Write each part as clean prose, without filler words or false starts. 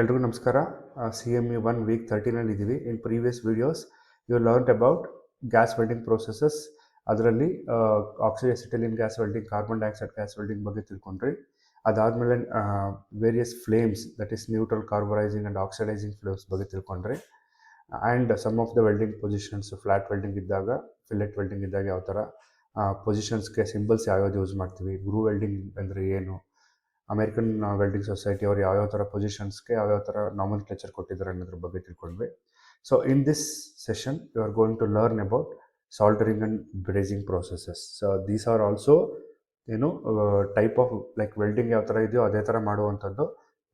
ಎಲ್ರಿಗೂ ನಮಸ್ಕಾರ. CME 1 week 13 ಇದ್ದೀವಿ. In previous videos you learned about gas welding processes. ಅದರಲ್ಲಿ oxyacetylene gas welding, carbon dioxide gas welding ಬಗ್ಗೆ ತಿಳ್ಕೊಂಡ್ರಿ. ಅದಾದಮೇಲೆ various flames, that is neutral, carburising and oxidising flames ಬಗ್ಗೆ ತಿಳ್ಕೊಂಡ್ರಿ. And some of the welding positions, flat welding ಇದ್ದಾಗ, fillet welding ಇದ್ದಾಗ ಯಾವ ಥರ ಪೊಸಿಷನ್ಸ್ಗೆ ಸಿಂಬಲ್ಸ್ ಯಾವ್ಯಾವ್ದು ಯೂಸ್ ಮಾಡ್ತೀವಿ, ಗ್ರೂ ವೆಲ್ಡಿಂಗ್ ಅಂದರೆ ಏನು, ಅಮೆರಿಕನ್ ವೆಲ್ಡಿಂಗ್ ಸೊಸೈಟಿ ಅವರು ಯಾವ್ಯಾವ ಥರ ಪೊಸಿಷನ್ಸ್ಗೆ ಯಾವ್ಯಾವ ಥರ ನಾರ್ಮಲ್ ಕ್ಲೆಚರ್ ಕೊಟ್ಟಿದ್ದಾರೆ ಅನ್ನೋದ್ರ ಬಗ್ಗೆ ತಿಳ್ಕೊಂಡ್ವಿ. So in this session you are going to learn about soldering and brazing processes. So these are also type of like welding ಯಾವ ಥರ ಇದೆಯೋ ಅದೇ ಥರ ಮಾಡುವಂಥದ್ದು,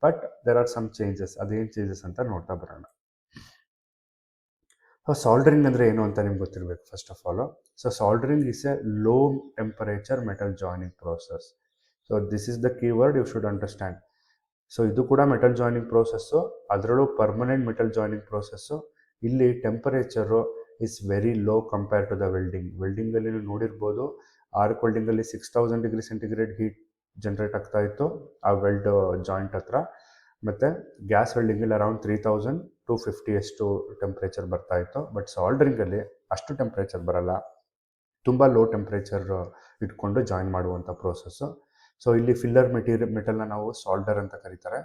but there are some changes. ಅದೇನು ಚೇಂಜಸ್ ಅಂತ ನೋಡ್ತಾ ಬರೋಣ. ಸೊ ಸಾಲ್ಡರಿಂಗ್ ಅಂದರೆ ಏನು ಅಂತ ನಿಮ್ಗೆ ಗೊತ್ತಿರಬೇಕು first of all. So soldering is a low temperature metal joining process. So this is the keyword you should understand. So ಇದು ಕೂಡ ಮೆಟಲ್ ಜಾಯ್ನಿಂಗ್ ಪ್ರೋಸೆಸ್ಸು, ಅದರಲ್ಲೂ ಪರ್ಮನೆಂಟ್ ಮೆಟಲ್ ಜಾಯ್ನಿಂಗ್ ಪ್ರೋಸೆಸ್ಸು. ಇಲ್ಲಿ temperature is very low compare to the welding. ವೆಲ್ಡಿಂಗಲ್ಲಿ ನೀವು ನೋಡಿರ್ಬೋದು, arc ವೆಲ್ಡಿಂಗಲ್ಲಿ 6000 degree centigrade heat generate ಆಗ್ತಾ ಇತ್ತು ಆ ವೆಲ್ಡ್ ಜಾಯಿಂಟ್ ಹತ್ರ. ಮತ್ತು ಗ್ಯಾಸ್ ವೆಲ್ಡಿಂಗಲ್ಲಿ ಅರೌಂಡ್ 3250 ಅಷ್ಟು ಟೆಂಪ್ರೇಚರ್ ಬರ್ತಾ ಇತ್ತು. ಬಟ್ ಸಾಲ್ಡರಿಂಗಲ್ಲಿ ಅಷ್ಟು ಟೆಂಪ್ರೇಚರ್ ಬರಲ್ಲ, ತುಂಬ ಲೋ ಟೆಂಪ್ರೇಚರ್ ಇಟ್ಕೊಂಡು ಜಾಯಿನ್ ಮಾಡುವಂಥ ಪ್ರೋಸೆಸ್ಸು. ಸೊ ಇಲ್ಲಿ ಫಿಲ್ಲರ್ ಮೆಟಲ್ನ ನಾವು ಸಾಲ್ಡರ್ ಅಂತ ಕರೀತಾರೆ.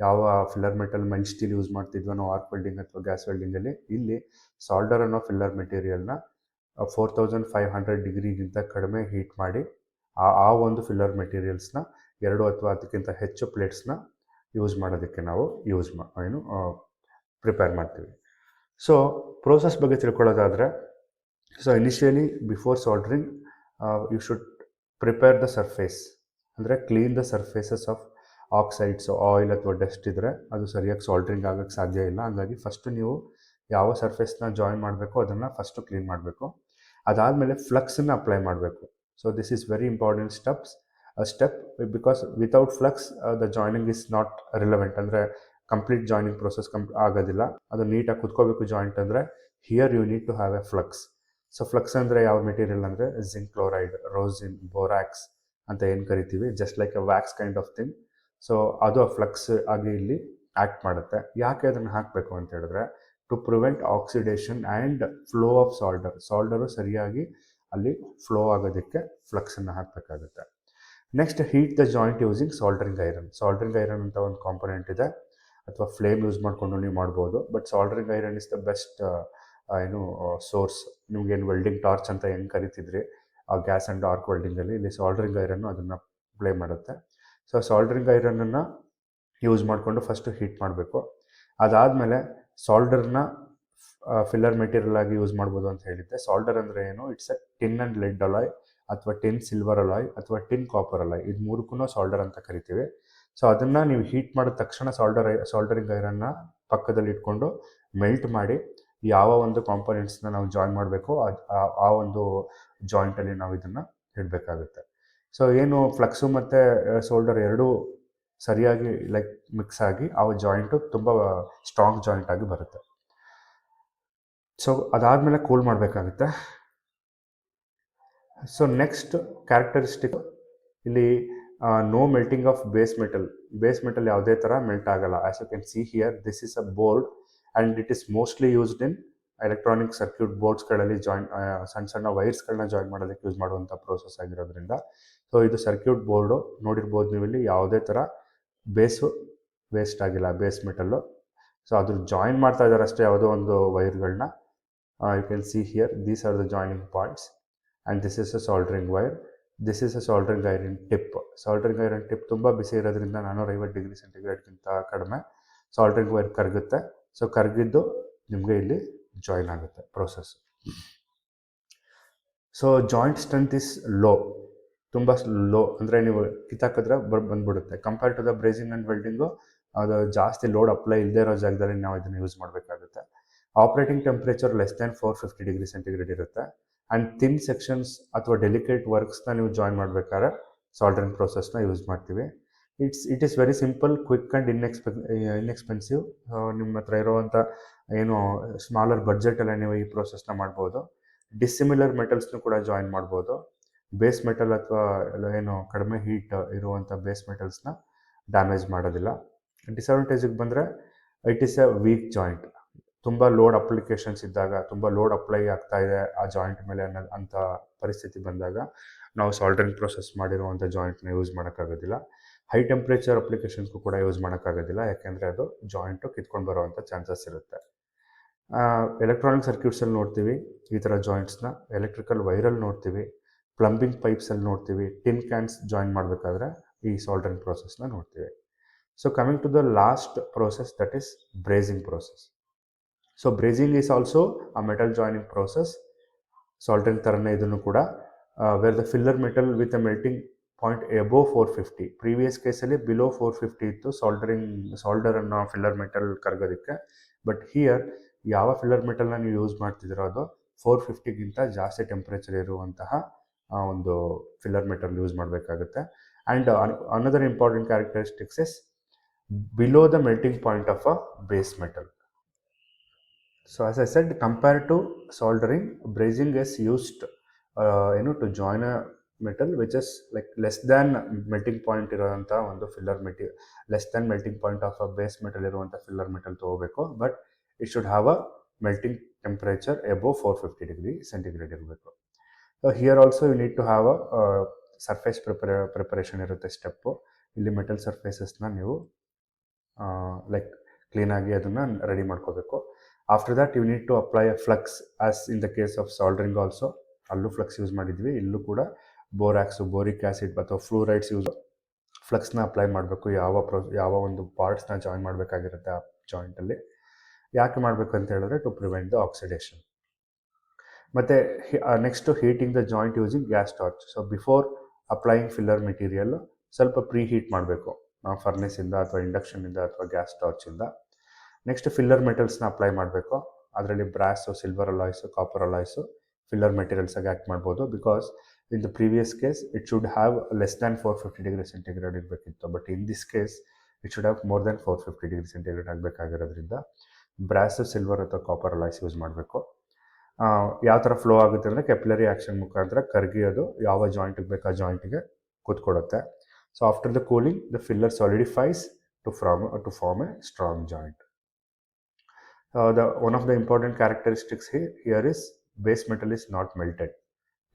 ಯಾವ filler metal melt steel use ಮಾಡ್ತಿದ್ವೋ ನಾವು ಆರ್ಕ್ ವೆಲ್ಡಿಂಗ್ ಅಥವಾ ಗ್ಯಾಸ್ ವೆಲ್ಡಿಂಗಲ್ಲಿ, ಇಲ್ಲಿ ಸಾಲ್ಡರ್ ಅನ್ನೋ ಫಿಲ್ಲರ್ ಮೆಟೀರಿಯಲ್ನ 4500 ಡಿಗ್ರಿಗಿಂತ ಕಡಿಮೆ ಹೀಟ್ ಮಾಡಿ ಆ ಒಂದು ಫಿಲ್ಲರ್ ಮೆಟೀರಿಯಲ್ಸ್ನ 2 ಅಥವಾ ಅದಕ್ಕಿಂತ ಹೆಚ್ಚು ಪ್ಲೇಟ್ಸ್ನ ಯೂಸ್ ಮಾಡೋದಕ್ಕೆ ನಾವು ಪ್ರಿಪೇರ್ ಮಾಡ್ತೀವಿ. ಸೊ ಪ್ರೋಸೆಸ್ ಬಗ್ಗೆ ತಿಳ್ಕೊಳ್ಳೋದಾದರೆ, so initially before soldering you should prepare the surface, ಅಂದರೆ clean the surfaces of oxides, oil ಅಥವಾ ಡಸ್ಟ್ ಇದ್ದರೆ ಅದು ಸರಿಯಾಗಿ ಸಾಲ್ಡ್ರಿಂಗ್ ಆಗೋಕ್ಕೆ ಸಾಧ್ಯ ಇಲ್ಲ. ಹಾಗಾಗಿ ಫಸ್ಟು ನೀವು ಯಾವ ಸರ್ಫೇಸ್ನ ಜಾಯಿನ್ ಮಾಡಬೇಕು ಅದನ್ನು ಫಸ್ಟು ಕ್ಲೀನ್ ಮಾಡಬೇಕು. ಅದಾದಮೇಲೆ ಫ್ಲಕ್ಸನ್ನು ಅಪ್ಲೈ ಮಾಡಬೇಕು. So this is very important step because without flux the joining is not relevant. ಅಂದರೆ ಕಂಪ್ಲೀಟ್ ಜಾಯ್ನಿಂಗ್ ಪ್ರೊಸೆಸ್ ಆಗೋದಿಲ್ಲ. ಅದು ನೀಟಾಗಿ ಕುತ್ಕೋಬೇಕು ಜಾಯಿಂಟ್ ಅಂದರೆ. Here you need to have a flux. So flux ಅಂದರೆ ಯಾವ ಮೆಟೀರಿಯಲ್ ಅಂದರೆ ಜಿಂಕ್ ಕ್ಲೋರೈಡ್, ರೋಸಿನ್, ಬೋರಾಕ್ಸ್ ಅಂತ ಏನು ಕರಿತೀವಿ, just like a wax kind of thing. So ಅದು ಫ್ಲಕ್ಸ್ ಆಗಿ ಇಲ್ಲಿ ಆ್ಯಕ್ಟ್ ಮಾಡುತ್ತೆ. ಯಾಕೆ ಅದನ್ನು ಹಾಕಬೇಕು ಅಂತ ಹೇಳಿದ್ರೆ, to prevent oxidation and flow of solder ಸರಿಯಾಗಿ ಅಲ್ಲಿ ಫ್ಲೋ ಆಗೋದಕ್ಕೆ ಫ್ಲಕ್ಸನ್ನು ಹಾಕಬೇಕಾಗುತ್ತೆ. Next, heat the joint using soldering iron. Soldering iron ಅಂತ ಒಂದು ಕಾಂಪೊನೆಂಟ್ ಇದೆ, ಅಥವಾ ಫ್ಲೇಮ್ ಯೂಸ್ ಮಾಡಿಕೊಂಡು ನೀವು ಮಾಡ್ಬೋದು. But soldering iron is the best source. ನಿಮ್ಗೇನು ವೆಲ್ಡಿಂಗ್ ಟಾರ್ಚ್ ಅಂತ ಹೆಂಗೆ ಕರಿತಿದ್ರಿ ಗ್ಯಾಸ್ ಆ್ಯಂಡ್ ಆರ್ಕ್ ವೆಲ್ಡಿಂಗಲ್ಲಿ, ಇಲ್ಲಿ ಸಾಲ್ಡರಿಂಗ್ ಐರನ್ನು ಅದನ್ನು ಪ್ಲೇ ಮಾಡುತ್ತೆ. ಸೊ ಸಾಲ್ಡರಿಂಗ್ ಐರನನ್ನು ಯೂಸ್ ಮಾಡಿಕೊಂಡು ಫಸ್ಟು ಹೀಟ್ ಮಾಡಬೇಕು. ಅದಾದಮೇಲೆ ಸಾಲ್ಡರ್ನ ಫಿಲ್ಲರ್ ಮೆಟೀರಿಯಲ್ ಆಗಿ ಯೂಸ್ ಮಾಡ್ಬೋದು ಅಂತ ಹೇಳಿದ್ದೆ. ಸಾಲ್ಡರ್ ಅಂದರೆ ಏನು? It's a tin and lead alloy, ಅಥವಾ ಟಿನ್ ಸಿಲ್ವರ್ ಅಲಾಯ್, ಅಥವಾ ಟಿನ್ ಕಾಪರ್ ಅಲಾಯ್. ಇದು ಮೂರಕ್ಕೂ ಸಾಲ್ಡರ್ ಅಂತ ಕರಿತೀವಿ. ಸೊ ಅದನ್ನು ನೀವು ಹೀಟ್ ಮಾಡಿದ ತಕ್ಷಣ ಸಾಲ್ಡರಿಂಗ್ ಐರನ್ನ ಪಕ್ಕದಲ್ಲಿ ಇಟ್ಕೊಂಡು ಮೆಲ್ಟ್ ಮಾಡಿ ಯಾವ ಒಂದು ಕಾಂಪೊನೆಂಟ್ಸ್ನ ನಾವು ಜಾಯಿನ್ ಮಾಡಬೇಕು ಆ ಒಂದು ಜಾಯಿಂಟಲ್ಲಿ ನಾವು ಇದನ್ನು ಇಡಬೇಕಾಗುತ್ತೆ. ಸೊ ಏನು ಫ್ಲಕ್ಸು ಮತ್ತು ಸೋಲ್ಡರ್ ಎರಡೂ ಸರಿಯಾಗಿ ಮಿಕ್ಸ್ ಆಗಿ ಆ ಜಾಯಿಂಟು ತುಂಬ ಸ್ಟ್ರಾಂಗ್ ಜಾಯಿಂಟ್ ಆಗಿ ಬರುತ್ತೆ. ಸೊ ಅದಾದಮೇಲೆ ಕೂಲ್ ಮಾಡಬೇಕಾಗುತ್ತೆ. ಸೊ ನೆಕ್ಸ್ಟ್ ಕ್ಯಾರೆಕ್ಟರಿಸ್ಟಿಕ್ ಇಲ್ಲಿ no melting of base metal ಯಾವುದೇ ಥರ ಮೆಲ್ಟ್ ಆಗಲ್ಲ. As you can see here, this is a board and it is mostly used in electronic circuit ಬೋರ್ಡ್ಸ್ಗಳಲ್ಲಿ ಸಣ್ಣ ವೈರ್ಸ್ಗಳನ್ನ ಜಾಯಿನ್ ಮಾಡೋದಕ್ಕೆ ಯೂಸ್ ಮಾಡುವಂಥ ಪ್ರೋಸೆಸ್ ಆಗಿರೋದ್ರಿಂದ. ಸೊ ಇದು ಸರ್ಕ್ಯೂಟ್ ಬೋರ್ಡು ನೋಡಿರ್ಬೋದು ನೀವು, ಇಲ್ಲಿ ಯಾವುದೇ ಥರ ಬೇಸು ವೇಸ್ಟ್ ಆಗಿಲ್ಲ, ಬೇಸ್ ಮೆಟಲ್ಲು. ಸೊ ಅದ್ರ ಜಾಯಿನ್ ಮಾಡ್ತಾ ಇದ್ದಾರೆ ಅಷ್ಟೇ ಯಾವುದೋ ಒಂದು ವೈರ್ಗಳನ್ನ. You can see here, these are the joining points and this is a soldering wire. This is a soldering iron tip. Soldering iron tip ತುಂಬ ಬಿಸಿ ಇರೋದ್ರಿಂದ 450 ಡಿಗ್ರಿ ಸೆಂಟಿಗ್ರೇಡ್ಗಿಂತ ಕಡಿಮೆ ಸಾಲ್ಡರಿಂಗ್ ವೈರ್ ಕರಗುತ್ತೆ. ಸೊ ಕರಗಿದ್ದು ನಿಮಗೆ ಇಲ್ಲಿ ಜಾಯಿನ್ ಆಗುತ್ತೆ process. So joint strength is low, ತುಂಬ ಲೋ, ಅಂದರೆ ನೀವು ಕಿತ್ತಾಕಿದ್ರೆ ಬಂದ್ಬಿಡುತ್ತೆ. Compare to the brazing and welding ಅದು ಜಾಸ್ತಿ ಲೋಡ್ ಅಪ್ಲೈ ಇಲ್ಲದೇ ಇರೋ ಜಾಗದಲ್ಲಿ ನಾವು ಇದನ್ನು ಯೂಸ್ ಮಾಡಬೇಕಾಗುತ್ತೆ. Operating temperature less than 450 degree centigrade ಇರುತ್ತೆ. ಆ್ಯಂಡ್ ಥಿನ್ ಸೆಕ್ಷನ್ಸ್ ಅಥವಾ ಡೆಲಿಕೇಟ್ ವರ್ಕ್ಸ್ನ ನೀವು ಜಾಯಿನ್ ಮಾಡಬೇಕಾದ್ರೆ ಸಾಲ್ಡರಿಂಗ್ ಪ್ರೋಸೆಸ್ನ ಯೂಸ್ ಮಾಡ್ತೀವಿ. It is very simple, quick and inexpensive. ನಿಮ್ಮ ಹತ್ರ ಇರೋವಂಥ ಸ್ಮಾಲರ್ ಬಡ್ಜೆಟಲ್ಲೇ ನೀವು ಈ ಪ್ರೋಸೆಸ್ನ ಮಾಡ್ಬೋದು. ಡಿಸ್ಸಿಮಿಲರ್ ಮೆಟಲ್ಸ್ನು ಕೂಡ ಜಾಯಿನ್ ಮಾಡ್ಬೋದು. ಬೇಸ್ ಮೆಟಲ್ ಅಥವಾ ಕಡಿಮೆ ಹೀಟ್ ಇರುವಂಥ ಬೇಸ್ ಮೆಟಲ್ಸ್ನ ಡ್ಯಾಮೇಜ್ ಮಾಡೋದಿಲ್ಲ. ಡಿಸಡ್ವಾಂಟೇಜಿಗೆ ಬಂದರೆ it is a weak joint. ತುಂಬ ಲೋಡ್ ಅಪ್ಲಿಕೇಶನ್ಸ್ ಇದ್ದಾಗ, ತುಂಬ ಲೋಡ್ ಅಪ್ಲೈ ಆಗ್ತಾ ಇದೆ ಆ ಜಾಯಿಂಟ್ ಮೇಲೆ ಅಂಥ ಪರಿಸ್ಥಿತಿ ಬಂದಾಗ ನಾವು ಸಾಲ್ಡ್ರಿಂಗ್ ಪ್ರೊಸೆಸ್ ಮಾಡಿರುವಂಥ ಜಾಯಿಂಟ್ನ ಯೂಸ್ ಮಾಡೋಕ್ಕಾಗೋದಿಲ್ಲ. ಹೈ ಟೆಂಪ್ರೇಚರ್ ಅಪ್ಲಿಕೇಶನ್ಸ್ಗೂ ಕೂಡ ಯೂಸ್ ಮಾಡೋಕ್ಕಾಗೋದಿಲ್ಲ, ಯಾಕೆಂದರೆ ಅದು ಜಾಯಿಂಟು ಕಿತ್ಕೊಂಡು ಬರೋವಂಥ ಚಾನ್ಸಸ್ ಇರುತ್ತೆ. ಎಲೆಕ್ಟ್ರಾನಿಕ್ ಸರ್ಕ್ಯೂಟ್ಸಲ್ಲಿ ನೋಡ್ತೀವಿ ಈ ಥರ ಜಾಯಿಂಟ್ಸ್ನ, ಎಲೆಕ್ಟ್ರಿಕಲ್ ವೈರಲ್ಲಿ ನೋಡ್ತೀವಿ, ಪ್ಲಂಬಿಂಗ್ ಪೈಪ್ಸಲ್ಲಿ ನೋಡ್ತೀವಿ, ಟಿನ್ ಕ್ಯಾನ್ಸ್ ಜಾಯಿನ್ ಮಾಡಬೇಕಾದ್ರೆ ಈ ಸಾಲ್ಡ್ರಿಂಗ್ ಪ್ರೊಸೆಸ್ನ ನೋಡ್ತೀವಿ. So coming to the last process, that is brazing process. So brazing is also a metal joining process, soldering ಥರನೇ ಇದನ್ನು ಕೂಡ, where the filler metal with a melting point above 450. Previous ಕೇಸಲ್ಲಿ below 450 ಇತ್ತು solder ಅನ್ನೋ filler metal ಕರಗೋದಕ್ಕೆ. But here ಯಾವ filler ಮೆಟಲ್ನ ನೀವು ಯೂಸ್ ಮಾಡ್ತಿದ್ದೀರೋ ಅದು 450ಗಿಂತ ಜಾಸ್ತಿ ಟೆಂಪ್ರೇಚರ್ ಇರುವಂತಹ ಒಂದು ಫಿಲ್ಲರ್ ಮೆಟಲ್ ಯೂಸ್ ಮಾಡಬೇಕಾಗುತ್ತೆ. And another important characteristics is below the melting point of a base metal. So as I said, compared to soldering, brazing is used to join a metal which is like less than melting point ಇರುವಂಥ ಒಂದು filler material, less than melting point of a base metal ಇರುವಂಥ filler metal ತೊಗೋಬೇಕು. But it should have a melting temperature above 450 degree centigrade ಇರಬೇಕು. So here also you need to have a surface preparation ಇರುತ್ತೆ step. ಇಲ್ಲಿ metal ಸರ್ಫೇಸಸ್ನ ನೀವು like ಕ್ಲೀನಾಗಿ ಅದನ್ನು ready ಮಾಡ್ಕೋಬೇಕು. After that you need to apply a flux, as in the case of soldering also. ಅಲ್ಲೂ flux use ಮಾಡಿದ್ವಿ, ಇಲ್ಲೂ ಕೂಡ ಬೋರಾಕ್ಸು, ಬೋರಿಕ್ ಆ್ಯಸಿಡ್ ಅಥವಾ ಫ್ಲೂರೈಡ್ಸ್ ಫ್ಲಕ್ಸ್ನ ಅಪ್ಲೈ ಮಾಡಬೇಕು ಯಾವ ಒಂದು ಪಾರ್ಟ್ಸ್ನ ಜಾಯಿನ್ ಮಾಡಬೇಕಾಗಿರುತ್ತೆ ಆ ಜಾಯಿಂಟಲ್ಲಿ. ಯಾಕೆ ಮಾಡಬೇಕು ಅಂತ ಹೇಳಿದ್ರೆ ಟು ಪ್ರಿವೆಂಟ್ ದ ಆಕ್ಸಿಡೇಷನ್. ಮತ್ತು next heating the joint using gas torch. So before applying filler material ಸ್ವಲ್ಪ ಪ್ರೀ ಹೀಟ್ ಮಾಡಬೇಕು, ಫರ್ನೆಸಿಂದ ಅಥವಾ ಇಂಡಕ್ಷನಿಂದ ಅಥವಾ ಗ್ಯಾಸ್ ಟಾರ್ಚಿಂದ. ನೆಕ್ಸ್ಟ್ ಫಿಲ್ಲರ್ ಮೆಟಲ್ಸ್ನ ಅಪ್ಲೈ ಮಾಡಬೇಕು. ಅದರಲ್ಲಿ brass, silver alloys, copper alloys filler ಮೆಟೀರಿಯಲ್ಸಾಗಿ ಆ್ಯಕ್ಟ್ ಮಾಡ್ಬೋದು. Because in the previous case it should have less than 450 degree centigrade ಇರಬೇಕಿತ್ತು, but in this case it should have more than 450 degree centigrade ಆಗಬೇಕಾಗಿರೋದ್ರಿಂದ ಬ್ರಾಸು, silver ಅಥವಾ copper alloys use ಮಾಡಬೇಕು. ಯಾವ ಥರ flow ಆಗುತ್ತೆ ಅಂದರೆ ಕೆಪ್ಲರಿ action ಮುಖಾಂತರ ಕರಗಿ ಅದು ಯಾವ ಜಾಯಿಂಟಿಗೆ ಬೇಕು ಆ ಜಾಯಿಂಟಿಗೆ ಕೂತ್ಕೊಡುತ್ತೆ. So after the cooling the filler solidifies to form a strong joint. One of the important characteristics here is base metal is not melted.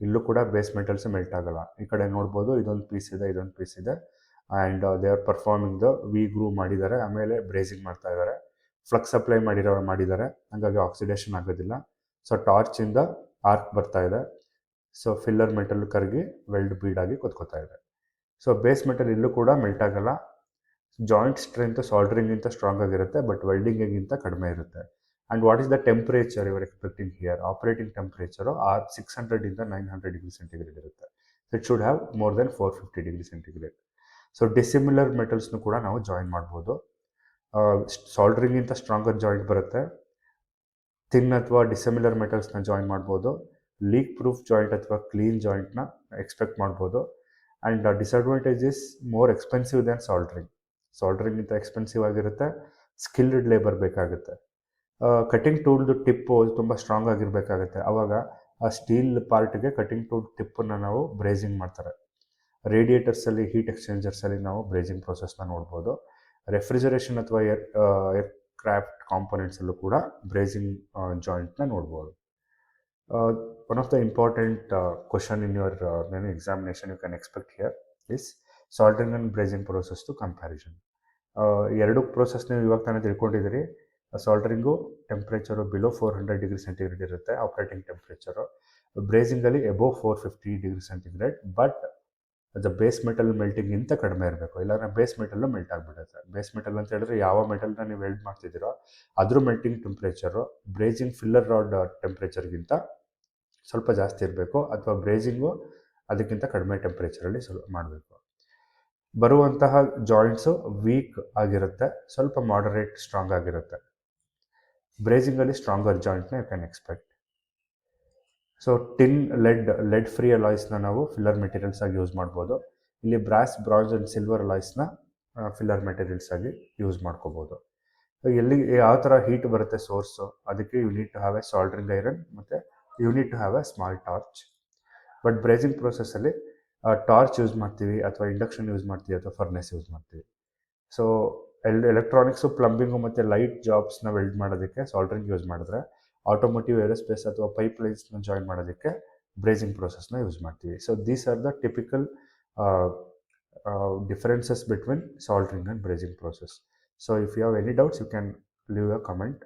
ಇಲ್ಲೂ ಕೂಡ ಬೇಸ್ ಮೆಟಲ್ಸ್ ಮೆಲ್ಟ್ ಆಗಲ್ಲ. ಈ ಕಡೆ ನೋಡ್ಬೋದು ಇದೊಂದು ಪೀಸ್ ಇದೆ, ಇದೊಂದು ಪೀಸ್ ಇದೆ, and they are performing the V groove ಮಾಡಿದ್ದಾರೆ, ಆಮೇಲೆ ಬ್ರೇಸಿಂಗ್ ಮಾಡ್ತಾ ಇದ್ದಾರೆ, ಫ್ಲಕ್ಸ್ ಅಪ್ಲೈ ಮಾಡಿದ್ದಾರೆ, ಹಾಗಾಗಿ ಆಕ್ಸಿಡೇಷನ್ ಆಗೋದಿಲ್ಲ. ಸೊ ಟಾರ್ಚಿಂದ ಆರ್ಕ್ ಬರ್ತಾ ಇದೆ, ಸೊ ಫಿಲ್ಲರ್ ಮೆಟಲ್ ಕರಗಿ ವೆಲ್ಡ್ ಬೀಡಾಗಿ ಕೂತ್ಕೋತಾ ಇದೆ. ಸೊ ಬೇಸ್ ಮೆಟಲ್ ಇಲ್ಲೂ ಕೂಡ ಮೆಲ್ಟ್ ಆಗಲ್ಲ. ಜಾಯಿಂಟ್ ಸ್ಟ್ರೆಂತ್ ಸಾಲ್ಡ್ರಿಂಗಿಂತ ಸ್ಟ್ರಾಂಗ್ ಆಗಿರುತ್ತೆ, ಬಟ್ ವೆಲ್ಡಿಂಗಿಗಿಂತ ಕಡಿಮೆ ಇರುತ್ತೆ. And what is the temperature you're expecting here? Operating temperature 600 ಇಂದ 900 ಡಿಗ್ರಿ ಸೆಂಟಿಗ್ರೇಡ್ ಇರುತ್ತೆ. It should have more than 450 degree centigrade. So dissimilar ಮೆಟಲ್ಸ್ನು ಕೂಡ ನಾವು ಜಾಯಿನ್ ಮಾಡ್ಬೋದು. ಸಾಲ್ಡ್ರಿಂಗಿಂತ ಸ್ಟ್ರಾಂಗರ್ ಜಾಯಿಂಟ್ ಬರುತ್ತೆ. ಥಿನ್ ಅಥವಾ ಡಿಸಿಮಿಲರ್ ಮೆಟಲ್ಸ್ನ ಜಾಯಿನ್ ಮಾಡ್ಬೋದು. ಲೀಕ್ ಪ್ರೂಫ್ ಜಾಯಿಂಟ್ ಅಥವಾ ಕ್ಲೀನ್ ಜಾಯಿಂಟ್ನ ಎಕ್ಸ್ಪೆಕ್ಟ್ ಮಾಡ್ಬೋದು. And disadvantage is more expensive than ಸಾಲ್ಡ್ರಿಂಗಿಂತ ಎಕ್ಸ್ಪೆನ್ಸಿವ್ ಆಗಿರುತ್ತೆ, ಸ್ಕಿಲ್ಡ್ ಲೇಬರ್ ಬೇಕಾಗುತ್ತೆ. ಕಟಿಂಗ್ ಟೂಲ್ದು ಟಿಪ್ಪು ತುಂಬ ಸ್ಟ್ರಾಂಗ್ ಆಗಿರಬೇಕಾಗುತ್ತೆ. ಆವಾಗ ಆ ಸ್ಟೀಲ್ ಪಾರ್ಟ್ಗೆ ಕಟಿಂಗ್ ಟೂಲ್ ಟಿಪ್ಪನ್ನು ನಾವು ಬ್ರೇಸಿಂಗ್ ಮಾಡ್ತಾರೆ. ರೇಡಿಯೇಟರ್ಸಲ್ಲಿ, ಹೀಟ್ ಎಕ್ಸ್ಚೇಂಜರ್ಸಲ್ಲಿ ನಾವು ಬ್ರೇಸಿಂಗ್ ಪ್ರೊಸೆಸ್ನ ನೋಡ್ಬೋದು. ರೆಫ್ರಿಜರೇಷನ್ ಅಥವಾ ಏರ್ ಕ್ರಾಫ್ಟ್ ಕಾಂಪೊನೆಂಟ್ಸಲ್ಲೂ ಕೂಡ ಬ್ರೇಸಿಂಗ್ ಜಾಯಿಂಟ್ನ ನೋಡ್ಬೋದು. One of the important question in your examination you can expect here is soldering and brazing process to comparison. ಎರಡು ಪ್ರೊಸೆಸ್ ನೀವು ಇವಾಗ ತಾನೇ ತಿಳ್ಕೊಂಡಿದ್ದೀರಿ. Soldering temperature below 400 degree centigrade ಇರುತ್ತೆ ಆಪ್ರೇಟಿಂಗ್ ಟೆಂಪ್ರೇಚರು. ಬ್ರೇಸಿಂಗಲ್ಲಿ ಎಬೋವ್ 450 ಡಿಗ್ರಿ ಸೆಂಟಿಗ್ರೇಡ್, ಬಟ್ ಅದು base metal ಮೆಲ್ಟಿಂಗಿಂತ ಕಡಿಮೆ ಇರಬೇಕು, ಇಲ್ಲಾಂದರೆ ಬೇಸ್ ಮೆಟಲ್ಲು ಮೆಲ್ಟ್ ಆಗಿಬಿಡುತ್ತೆ. ಬೇಸ್ ಮೆಟಲ್ ಅಂತ ಹೇಳಿದ್ರೆ ಯಾವ ಮೆಟಲ್ನ ನೀವು ವೆಲ್ಡ್ ಮಾಡ್ತಿದ್ದೀರೋ ಅದ್ರ melting temperature brazing filler rod ಟೆಂಪ್ರೇಚರ್ಗಿಂತ ಸ್ವಲ್ಪ ಜಾಸ್ತಿ ಇರಬೇಕು, ಅಥವಾ ಬ್ರೇಸಿಂಗು ಅದಕ್ಕಿಂತ ಕಡಿಮೆ ಟೆಂಪ್ರೇಚರಲ್ಲಿ ಮಾಡಬೇಕು. ಬರುವಂತಹ ಜಾಯಿಂಟ್ಸು ವೀಕ್ ಆಗಿರುತ್ತೆ, ಸ್ವಲ್ಪ ಮಾಡರೇಟ್ ಸ್ಟ್ರಾಂಗ್ ಆಗಿರುತ್ತೆ. ಬ್ರೇಸಿಂಗಲ್ಲಿ ಸ್ಟ್ರಾಂಗರ್ ಜಾಯಿಂಟ್ನ you can expect. So tin, lead free ಅಲಾಯ್ಸ್ನ ನಾವು ಫಿಲ್ಲರ್ ಮೆಟೀರಿಯಲ್ಸ್ ಆಗಿ ಯೂಸ್ ಮಾಡ್ಬೋದು. ಇಲ್ಲಿ ಬ್ರಾಸ್, ಬ್ರಾಂಜ್ ಆ್ಯಂಡ್ ಸಿಲ್ವರ್ ಅಲಾಯ್ಸ್ನ ಫಿಲ್ಲರ್ ಮೆಟೀರಿಯಲ್ಸ್ ಆಗಿ ಯೂಸ್ ಮಾಡ್ಕೋಬೋದು. ಎಲ್ಲಿ ಯಾವ ಥರ ಹೀಟ್ ಬರುತ್ತೆ ಸೋರ್ಸು, ಅದಕ್ಕೆ you need to have a soldering iron ಮತ್ತು you need to have a small torch. But brazing ಪ್ರೊಸೆಸ್ಸಲ್ಲಿ ಟಾರ್ಚ್ ಯೂಸ್ ಮಾಡ್ತೀವಿ, ಅಥವಾ ಇಂಡಕ್ಷನ್ ಯೂಸ್ ಮಾಡ್ತೀವಿ, ಅಥವಾ ಫರ್ನೆಸ್ ಯೂಸ್ ಮಾಡ್ತೀವಿ. ಸೊ ಎಲೆಕ್ಟ್ರಾನಿಕ್ಸು, ಪ್ಲಂಬಿಂಗು ಮತ್ತು ಲೈಟ್ ಜಾಬ್ಸ್ನ ವೆಲ್ಡ್ ಮಾಡೋದಕ್ಕೆ ಸಾಲ್ಡ್ರಿಂಗ್ ಯೂಸ್ ಮಾಡಿದ್ರೆ, ಆಟೋಮೋಟಿವ್, ಏರೋಸ್ಪೇಸ್ ಅಥವಾ ಪೈಪ್ಲೈನ್ಸ್ನ ಜಾಯಿನ್ ಮಾಡೋದಕ್ಕೆ ಬ್ರೇಸಿಂಗ್ ಪ್ರೋಸೆಸ್ನ ಯೂಸ್ ಮಾಡ್ತೀವಿ. So these are the typical differences between soldering and brazing process. So if you have any doubts, you can leave a comment.